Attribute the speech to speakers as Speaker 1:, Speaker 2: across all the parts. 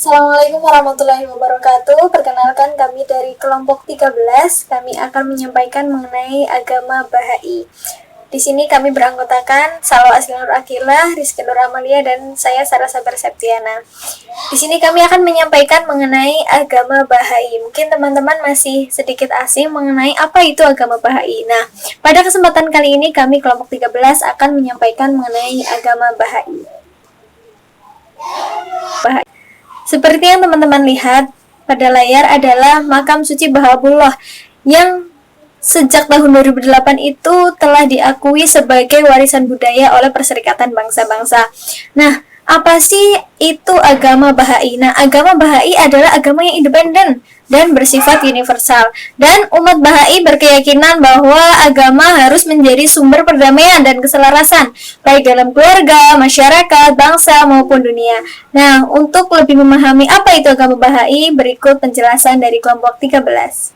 Speaker 1: Assalamualaikum warahmatullahi wabarakatuh. Perkenalkan kami dari kelompok 13. Kami akan menyampaikan mengenai agama Bahai. Di sini kami beranggotakan Salwa Asli Nur Akilah, Rizky Nur Amalia, dan saya Sarah Sabar Septiana. Di sini kami akan menyampaikan mengenai agama Bahai. Mungkin teman-teman masih sedikit asing mengenai apa itu agama Bahai. Nah, pada kesempatan kali ini kami kelompok 13 akan menyampaikan mengenai agama Bahai. Seperti yang teman-teman lihat pada layar adalah makam suci Bahabullah yang sejak tahun 2008 itu telah diakui sebagai warisan budaya oleh Perserikatan Bangsa-Bangsa. Nah, apa sih itu agama Bahai? Nah, agama Bahai adalah agama yang independen dan bersifat universal. Dan umat Bahai berkeyakinan bahwa agama harus menjadi sumber perdamaian dan keselarasan, baik dalam keluarga, masyarakat, bangsa, maupun dunia. Nah, untuk lebih memahami apa itu agama Bahai, berikut penjelasan dari kelompok 13.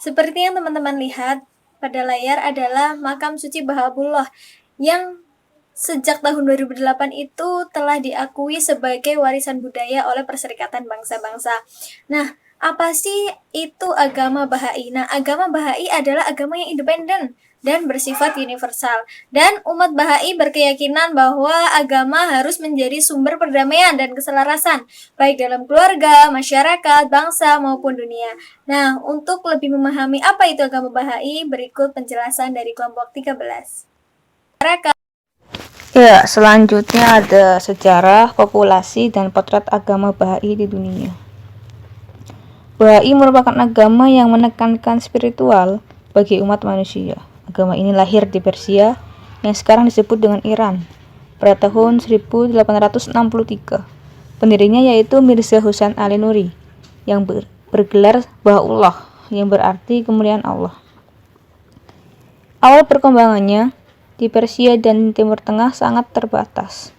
Speaker 1: Seperti yang teman-teman lihat pada layar adalah makam suci Bahabullah yang sejak tahun 2008 itu telah diakui sebagai warisan budaya oleh Perserikatan Bangsa-Bangsa. Nah, apa sih itu agama Bahai? Nah, agama Bahai adalah agama yang independen dan bersifat universal. Dan umat Bahai berkeyakinan bahwa agama harus menjadi sumber perdamaian dan keselarasan, baik dalam keluarga, masyarakat, bangsa, maupun dunia. Nah, untuk lebih memahami apa itu agama Bahai, berikut penjelasan dari kelompok 13.
Speaker 2: Ya, selanjutnya ada sejarah, populasi, dan potret agama Bahai di dunia. Bahai merupakan agama yang menekankan spiritual bagi umat manusia. Agama ini lahir di Persia, yang sekarang disebut dengan Iran, pada tahun 1863. Pendirinya yaitu Mirza Husain Ali Nuri, yang bergelar Baha'ullah, yang berarti kemuliaan Allah. Awal perkembangannya di Persia dan Timur Tengah sangat terbatas.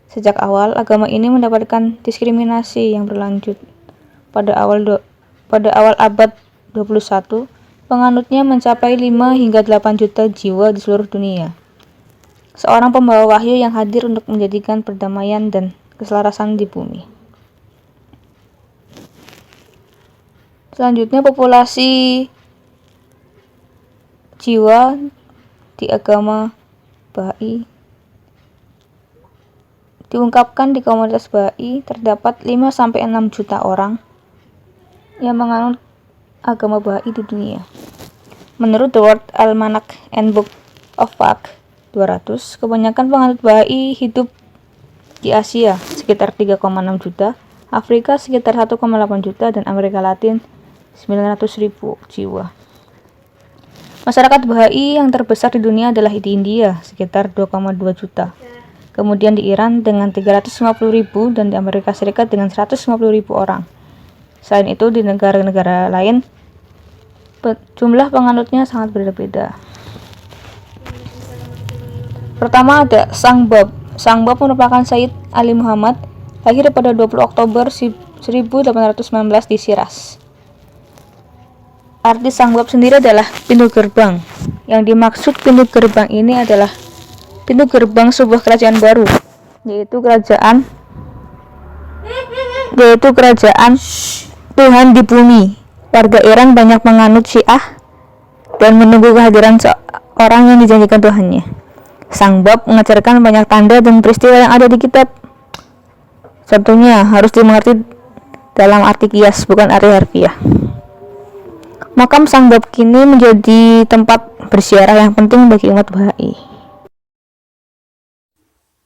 Speaker 2: Sejak awal, agama ini mendapatkan diskriminasi yang berlanjut. Pada awal abad 21, penganutnya mencapai 5 hingga 8 juta jiwa di seluruh dunia. Seorang pembawa wahyu yang hadir untuk menjadikan perdamaian dan keselarasan di bumi. Selanjutnya, populasi jiwa di agama Bahai diungkapkan di komunitas Bahai terdapat 5-6 juta orang yang menganut agama Bahai di dunia. Menurut The World Almanac and Book of Facts 200, kebanyakan penganut Bahai hidup di Asia sekitar 3,6 juta, Afrika sekitar 1,8 juta, dan Amerika Latin 900.000 jiwa. Masyarakat Bahai yang terbesar di dunia adalah di India sekitar 2,2 juta. Kemudian di Iran dengan 350.000 dan di Amerika Serikat dengan 150.000 orang. Selain itu di negara-negara lain jumlah penganutnya sangat berbeda. Pertama ada Sangbab. Sangbab merupakan Sayyid Ali Muhammad, lahir pada 20 Oktober 1819 di Shiraz. Arti Sangbab sendiri adalah pintu gerbang. Yang dimaksud pintu gerbang ini adalah pintu gerbang sebuah kerajaan baru, yaitu kerajaan Tuhan di bumi. Warga Iran banyak menganut Syiah dan menunggu kehadiran seorang yang dijanjikan Tuhannya. Sangbab mengajarkan banyak tanda dan peristiwa yang ada di kitab. Contohnya harus dimengerti dalam arti kias, bukan arti harfiah. Makam Sangbab kini menjadi tempat berziarah yang penting bagi umat Bahai.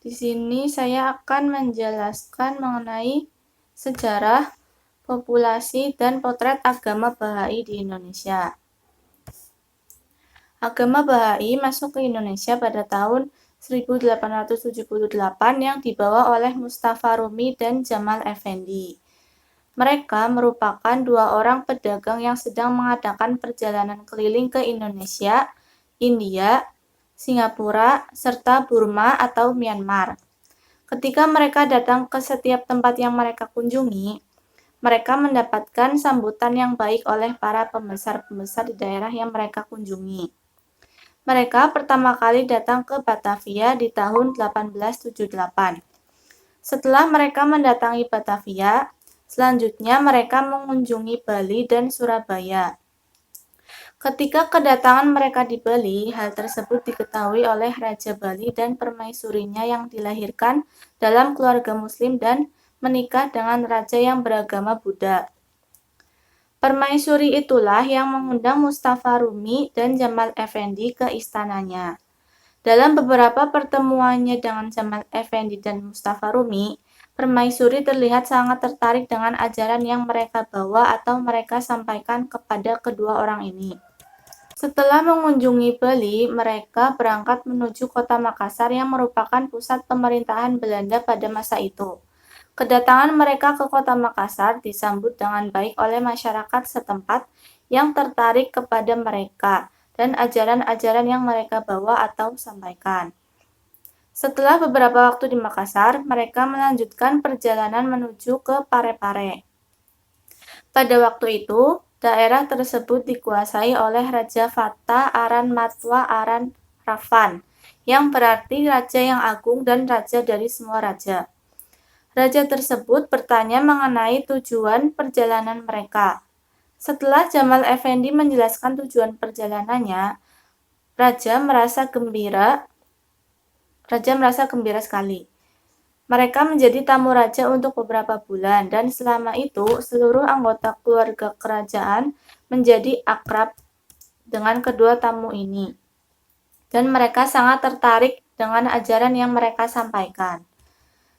Speaker 3: Di sini saya akan menjelaskan mengenai sejarah, populasi, dan potret agama Bahai di Indonesia. Agama Bahai masuk ke Indonesia pada tahun 1878 yang dibawa oleh Mustafa Rumi dan Jamal Effendi. Mereka merupakan dua orang pedagang yang sedang mengadakan perjalanan keliling ke Indonesia, India, Singapura, serta Burma atau Myanmar. Ketika mereka datang ke setiap tempat yang mereka kunjungi, mereka mendapatkan sambutan yang baik oleh para pembesar-pembesar di daerah yang mereka kunjungi. Mereka pertama kali datang ke Batavia di tahun 1878. Setelah mereka mendatangi Batavia, selanjutnya mereka mengunjungi Bali dan Surabaya. Ketika kedatangan mereka di Bali, hal tersebut diketahui oleh Raja Bali dan permaisurinya yang dilahirkan dalam keluarga Muslim dan menikah dengan raja yang beragama Buddha. Permaisuri itulah yang mengundang Mustafa Rumi dan Jamal Effendi ke istananya. Dalam beberapa pertemuannya dengan Jamal Effendi dan Mustafa Rumi, permaisuri terlihat sangat tertarik dengan ajaran yang mereka bawa atau mereka sampaikan kepada kedua orang ini. Setelah mengunjungi Bali, mereka berangkat menuju kota Makassar yang merupakan pusat pemerintahan Belanda pada masa itu. Kedatangan mereka ke kota Makassar disambut dengan baik oleh masyarakat setempat yang tertarik kepada mereka dan ajaran-ajaran yang mereka bawa atau sampaikan. Setelah beberapa waktu di Makassar, mereka melanjutkan perjalanan menuju ke Parepare. Pada waktu itu, daerah tersebut dikuasai oleh Raja Fata Aran Matwa Aran Rafan, yang berarti raja yang agung dan raja dari semua raja. Raja tersebut bertanya mengenai tujuan perjalanan mereka. Setelah Jamal Effendi menjelaskan tujuan perjalanannya, Raja merasa gembira sekali. Mereka menjadi tamu raja untuk beberapa bulan, dan selama itu seluruh anggota keluarga kerajaan menjadi akrab dengan kedua tamu ini. Dan mereka sangat tertarik dengan ajaran yang mereka sampaikan.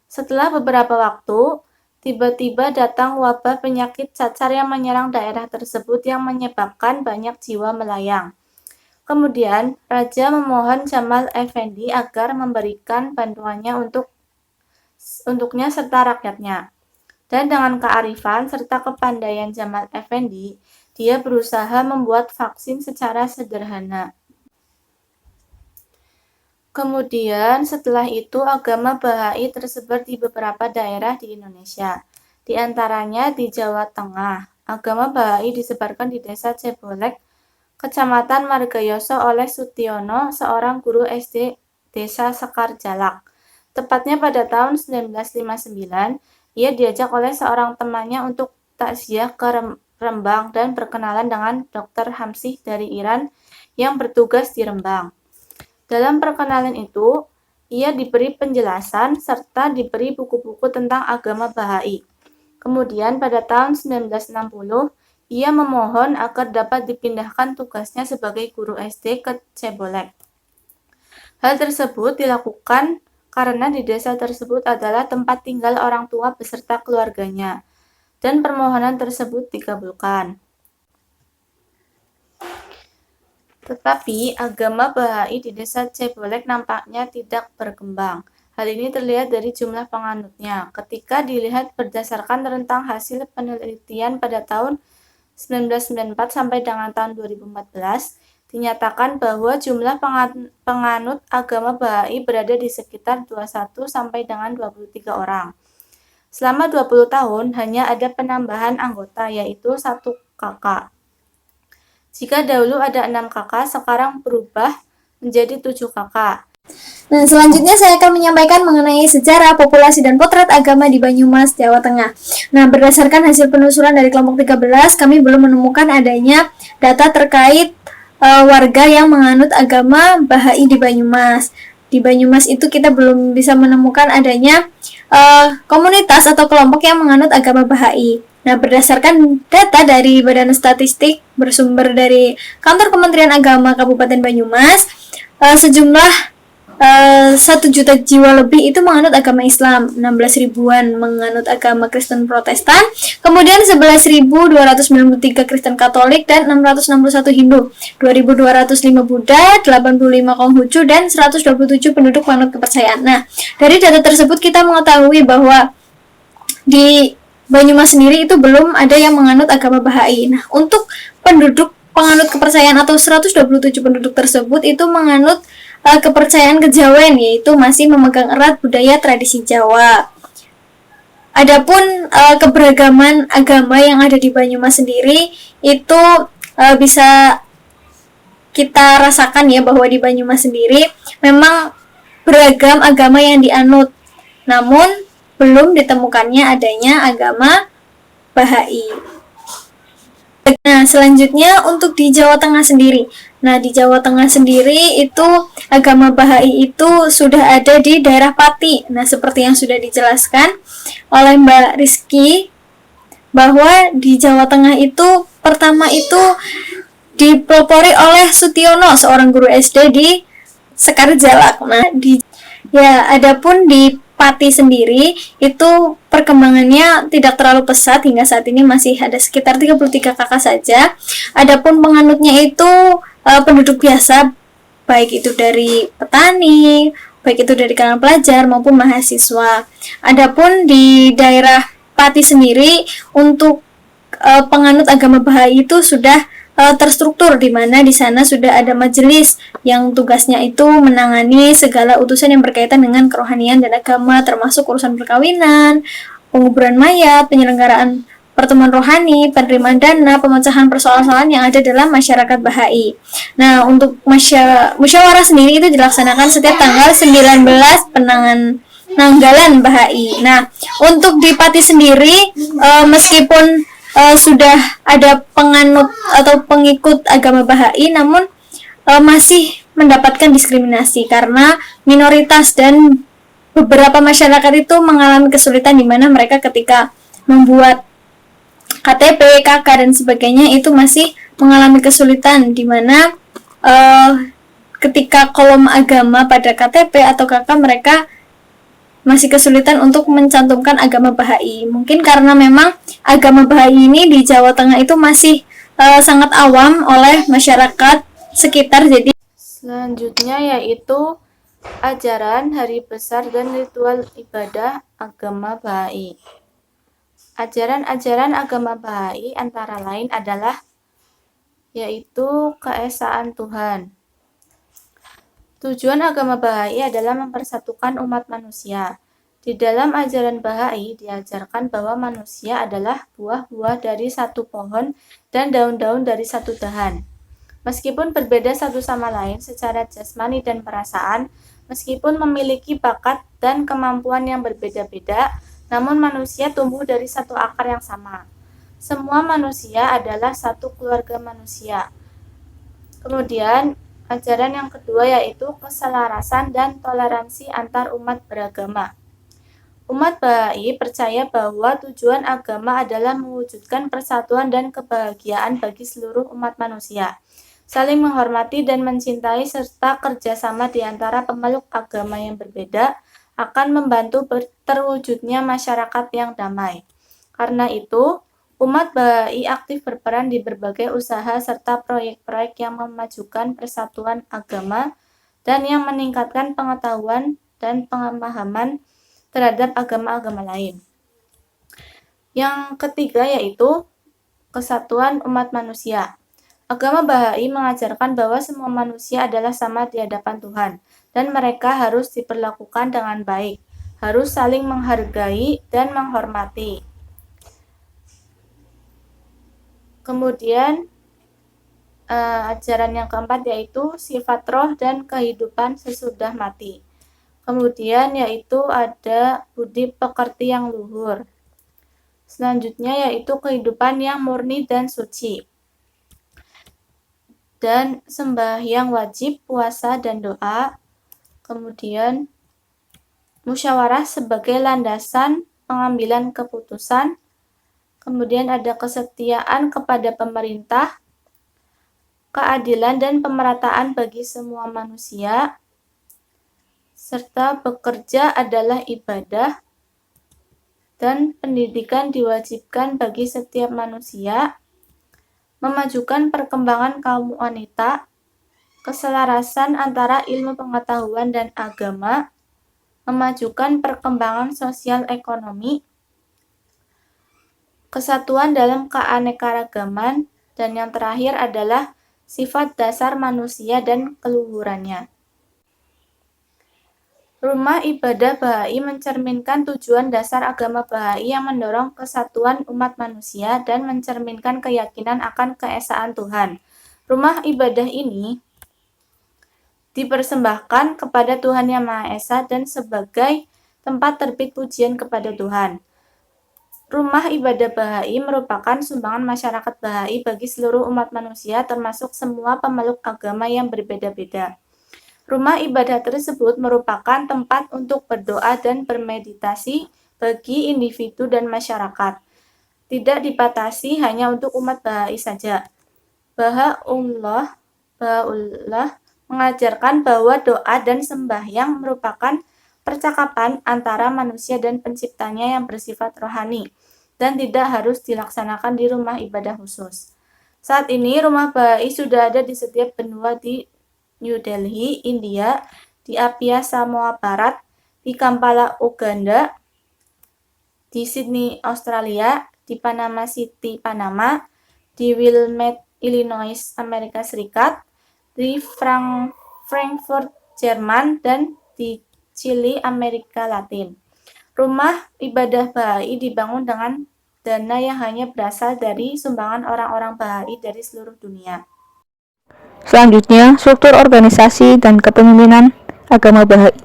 Speaker 3: Setelah beberapa waktu, tiba-tiba datang wabah penyakit cacar yang menyerang daerah tersebut yang menyebabkan banyak jiwa melayang. Kemudian, Raja memohon Jamal Effendi agar memberikan bantuannya untuknya serta rakyatnya. Dan dengan kearifan serta kepandaian Jamal Effendi, dia berusaha membuat vaksin secara sederhana. Kemudian setelah itu agama Bahai tersebar di beberapa daerah di Indonesia. Di antaranya di Jawa Tengah, agama Bahai disebarkan di Desa Cebolek, Kecamatan Margayoso oleh Sutiono, seorang guru SD Desa Sekar Jalak. Tepatnya pada tahun 1959, ia diajak oleh seorang temannya untuk takziah ke Rembang dan berkenalan dengan Dr. Hamsih dari Iran yang bertugas di Rembang. Dalam perkenalan itu, ia diberi penjelasan serta diberi buku-buku tentang agama Bahai. Kemudian pada tahun 1960, ia memohon agar dapat dipindahkan tugasnya sebagai guru SD ke Cebolek. Hal tersebut dilakukan karena di desa tersebut adalah tempat tinggal orang tua beserta keluarganya, dan permohonan tersebut dikabulkan. Tetapi agama Bahai di desa Cebolek nampaknya tidak berkembang. Hal ini terlihat dari jumlah penganutnya. Ketika dilihat berdasarkan rentang hasil penelitian pada tahun 1994 sampai dengan tahun 2014, dinyatakan bahwa jumlah penganut agama Bahai berada di sekitar 21 sampai dengan 23 orang. Selama 20 tahun hanya ada penambahan anggota, yaitu 1 kakak. Jika dahulu ada 6 kakak, sekarang berubah menjadi 7 kakak.
Speaker 1: Nah, selanjutnya saya akan menyampaikan mengenai sejarah, populasi, dan potret agama di Banyumas, Jawa Tengah. Nah, berdasarkan hasil penelusuran dari kelompok 13, kami belum menemukan adanya data terkait warga yang menganut agama Bahai di Banyumas. Di Banyumas itu kita belum bisa menemukan adanya komunitas atau kelompok yang menganut agama Bahai. Nah, berdasarkan data dari Badan Statistik bersumber dari Kantor Kementerian Agama Kabupaten Banyumas, sejumlah 1 juta jiwa lebih itu menganut agama Islam, 16 ribuan menganut agama Kristen Protestan, kemudian 11.293 Kristen Katolik dan 661 Hindu, 2.205 Buddha, 85 Konghucu, dan 127 penduduk penganut kepercayaan. Nah, dari data tersebut kita mengetahui bahwa di Banyumas sendiri itu belum ada yang menganut agama Bahai. Nah, untuk penduduk penganut kepercayaan atau 127 penduduk tersebut itu menganut kepercayaan kejawen, yaitu masih memegang erat budaya tradisi Jawa. Adapun keberagaman agama yang ada di Banyumas sendiri itu bisa kita rasakan ya, bahwa di Banyumas sendiri memang beragam agama yang dianut. Namun belum ditemukannya adanya agama Bahai. Nah, selanjutnya untuk di Jawa Tengah sendiri. Nah, di Jawa Tengah sendiri itu agama Bahai itu sudah ada di daerah Pati. Nah, seperti yang sudah dijelaskan oleh Mbak Rizky, bahwa di Jawa Tengah itu pertama itu dipelopori oleh Sutiono, seorang guru SD di Sekarjalak. Nah, adapun di Pati sendiri itu perkembangannya tidak terlalu pesat, hingga saat ini masih ada sekitar 33 kakak saja. Adapun penganutnya itu penduduk biasa, baik itu dari petani, baik itu dari kalangan pelajar maupun mahasiswa. Adapun di daerah Pati sendiri untuk penganut agama Bahai itu sudah terstruktur, di mana di sana sudah ada majelis yang tugasnya itu menangani segala utusan yang berkaitan dengan kerohanian dan agama, termasuk urusan perkawinan, penguburan mayat, penyelenggaraan pertemuan rohani, penerimaan dana, pemecahan persoalan-persoalan yang ada dalam masyarakat Bahai. Nah, untuk musyawarah sendiri itu dilaksanakan setiap tanggal 19 Penanggalan Bahai. Nah, untuk di Pati sendiri, meskipun sudah ada penganut atau pengikut agama Bahai, namun masih mendapatkan diskriminasi karena minoritas, dan beberapa masyarakat itu mengalami kesulitan di mana mereka ketika membuat KTP, KK dan sebagainya itu masih mengalami kesulitan, di mana ketika kolom agama pada KTP atau KK mereka masih kesulitan untuk mencantumkan agama Bahai. Mungkin karena memang agama Bahai ini di Jawa Tengah itu masih sangat awam oleh masyarakat sekitar. Jadi
Speaker 3: Selanjutnya yaitu ajaran hari besar dan ritual ibadah agama Bahai. Ajaran-ajaran agama Bahai antara lain adalah yaitu keesaan Tuhan. Tujuan agama Bahai adalah mempersatukan umat manusia. Di dalam ajaran Bahai diajarkan bahwa manusia adalah buah-buah dari satu pohon dan daun-daun dari satu dahan. Meskipun berbeda satu sama lain secara jasmani dan perasaan, meskipun memiliki bakat dan kemampuan yang berbeda-beda, namun manusia tumbuh dari satu akar yang sama. Semua manusia adalah satu keluarga manusia. Kemudian, ajaran yang kedua yaitu keselarasan dan toleransi antar umat beragama. Umat Bahai percaya bahwa tujuan agama adalah mewujudkan persatuan dan kebahagiaan bagi seluruh umat manusia, saling menghormati dan mencintai, serta kerjasama di antara pemeluk agama yang berbeda akan membantu terwujudnya masyarakat yang damai. Karena itu, umat Bahai aktif berperan di berbagai usaha serta proyek-proyek yang memajukan persatuan agama dan yang meningkatkan pengetahuan dan pemahaman terhadap agama-agama lain. Yang ketiga yaitu kesatuan umat manusia. Agama Bahai mengajarkan bahwa semua manusia adalah sama di hadapan Tuhan, dan mereka harus diperlakukan dengan baik, harus saling menghargai dan menghormati. Kemudian ajaran yang keempat yaitu sifat roh dan kehidupan sesudah mati. Kemudian yaitu ada budi pekerti yang luhur. Selanjutnya yaitu kehidupan yang murni dan suci. Dan sembahyang wajib, puasa dan doa. Kemudian musyawarah sebagai landasan pengambilan keputusan. Kemudian ada kesetiaan kepada pemerintah, keadilan dan pemerataan bagi semua manusia, serta bekerja adalah ibadah, dan pendidikan diwajibkan bagi setiap manusia, memajukan perkembangan kaum wanita, keselarasan antara ilmu pengetahuan dan agama, memajukan perkembangan sosial ekonomi, kesatuan dalam keanekaragaman, dan yang terakhir adalah sifat dasar manusia dan keluhurannya. Rumah ibadah Bahai mencerminkan tujuan dasar agama Bahai yang mendorong kesatuan umat manusia dan mencerminkan keyakinan akan keesaan Tuhan. Rumah ibadah ini dipersembahkan kepada Tuhan Yang Maha Esa dan sebagai tempat terbit pujian kepada Tuhan. Rumah ibadah Bahai merupakan sumbangan masyarakat Bahai bagi seluruh umat manusia, termasuk semua pemeluk agama yang berbeda-beda. Rumah ibadah tersebut merupakan tempat untuk berdoa dan bermeditasi bagi individu dan masyarakat. Tidak dibatasi hanya untuk umat Bahai saja. Baha'ullah mengajarkan bahwa doa dan sembahyang merupakan percakapan antara manusia dan penciptanya yang bersifat rohani dan tidak harus dilaksanakan di rumah ibadah khusus. Saat ini rumah Bahai sudah ada di setiap benua di New Delhi, India, di Apia, Samoa Barat, di Kampala, Uganda, di Sydney, Australia, di Panama City, Panama, di Wilmette, Illinois, Amerika Serikat, di Frankfurt, Jerman, dan di Chili, Amerika Latin. Rumah ibadah Bahai dibangun dengan dana yang hanya berasal dari sumbangan orang-orang Bahai dari seluruh dunia.
Speaker 2: Selanjutnya, struktur organisasi dan kepemimpinan agama Bahai.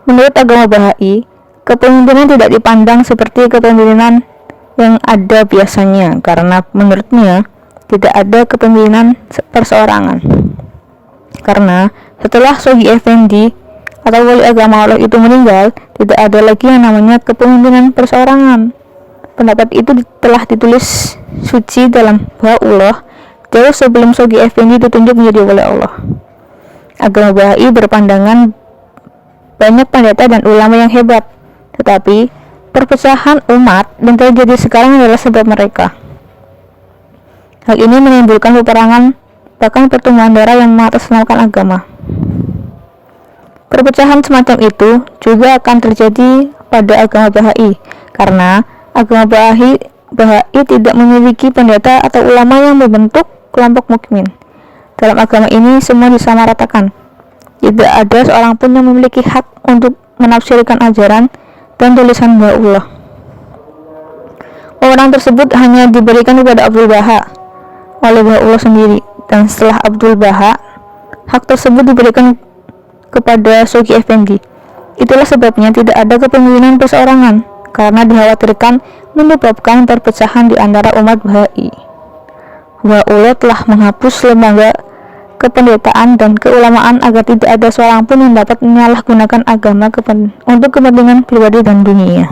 Speaker 2: Menurut agama Bahai, kepemimpinan tidak dipandang seperti kepemimpinan yang ada biasanya, karena menurutnya tidak ada kepemimpinan perseorangan. Karena setelah Sogi Effendi atau wali agama Allah itu meninggal, tidak ada lagi yang namanya kepemimpinan perseorangan. Pendapat itu telah ditulis suci dalam Baha'ullah jauh sebelum Sogi Effendi ditunjuk menjadi wali Allah. Agama Bahai berpandangan banyak pendeta dan ulama yang hebat, tetapi perpecahan umat yang terjadi sekarang adalah sebab mereka. Hal ini menimbulkan peperangan, bahkan pertumpahan darah yang mengatasnamakan agama. Perpecahan semacam itu juga akan terjadi pada agama Bahai, karena agama Bahai tidak memiliki pendeta atau ulama yang membentuk kelompok mukmin. Dalam agama ini semua disamaratakan. Tidak ada seorang pun yang memiliki hak untuk menafsirkan ajaran dan tulisan Baha'ullah. Wewenang tersebut hanya diberikan kepada Abdul Baha oleh Baha'ullah sendiri, dan setelah Abdul Baha, hak tersebut diberikan kepada Sogi Effendi. Itulah sebabnya tidak ada kepemimpinan perseorangan, karena dikhawatirkan menyebabkan perpecahan di antara umat Bahai. Baha'ullah telah menghapus lembaga kependetaan dan keulamaan agar tidak ada seorang pun yang dapat menyalahgunakan agama untuk kepentingan pribadi dan dunia.